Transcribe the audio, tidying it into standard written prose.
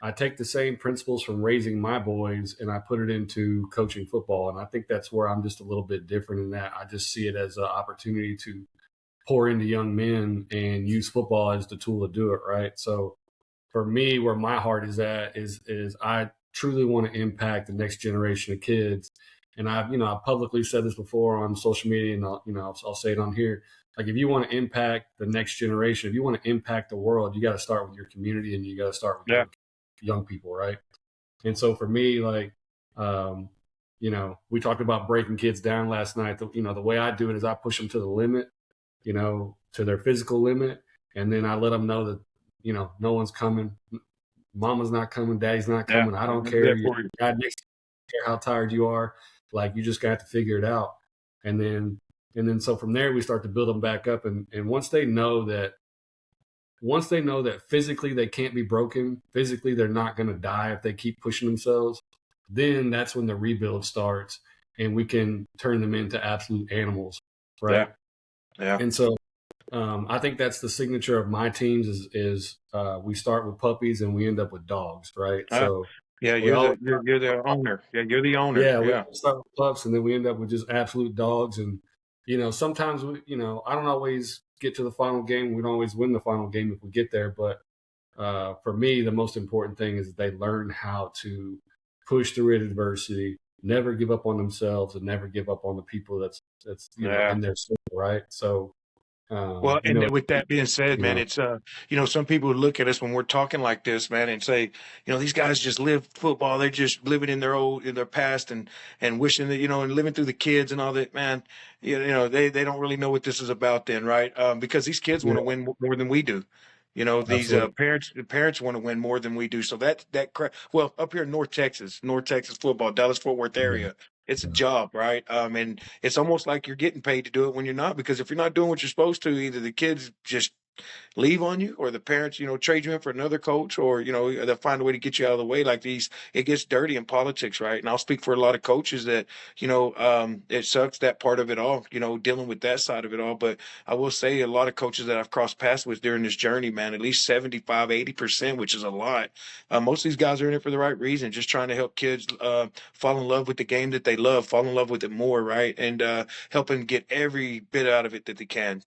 I take the same principles from raising my boys and I put it into coaching football. And I think that's where I'm just a little bit different in that I just see it as an opportunity to pour into young men and use football as the tool to do it. Right. So for me, where my heart is at is I truly want to impact the next generation of kids. And I've publicly said this before on social media, and I'll say it on here. Like, if you want to impact the next generation, if you want to impact the world, you got to start with your community and you got to start with Yeah. young people, right? And so for me, like, we talked about breaking kids down last night. The way I do it is I push them to the limit, to their physical limit, and then I let them know that, no one's coming, mama's not coming, daddy's not Yeah. coming. I don't That's care. good for you. God next to you, care how tired you are. Like, you just got to figure it out. And then so from there we start to build them back up. And once they know that physically they can't be broken, physically they're not going to die if they keep pushing themselves, then that's when the rebuild starts and we can turn them into absolute animals, right? Yeah. And so I think that's the signature of my teams is we start with puppies and we end up with dogs, right? So Yeah, we all you're the owner. Yeah, you're the owner. yeah, we Yeah. start with pups and then we end up with just absolute dogs. And sometimes I don't always get to the final game. We don't always win the final game if we get there, but for me, the most important thing is that they learn how to push through adversity, never give up on themselves, and never give up on the people that's Yeah. in their circle, right? So, Well, you and know, with that being said, you man, know, it's some people look at us when we're talking like this, man, and say, these guys just live football. They're just living in their past and wishing that, and living through the kids and all that, man. They don't really know what this is about then, right? Because these kids want yeah, to win more than we do. These absolutely, parents want to win more than we do. So well, up here in North Texas football, Dallas Fort Worth yeah, area, it's a yeah, job, right? And it's almost like you're getting paid to do it when you're not, because if you're not doing what you're supposed to, either the kids just leave on you, or the parents, trade you in for another coach, or, they'll find a way to get you out of the way. Like it gets dirty in politics, right? And I'll speak for a lot of coaches that, it sucks, that part of it all, dealing with that side of it all. But I will say a lot of coaches that I've crossed paths with during this journey, man, at least 75, 80%, which is a lot. Most of these guys are in it for the right reason, just trying to help kids fall in love with the game that they love, fall in love with it more, right? And helping get every bit out of it that they can.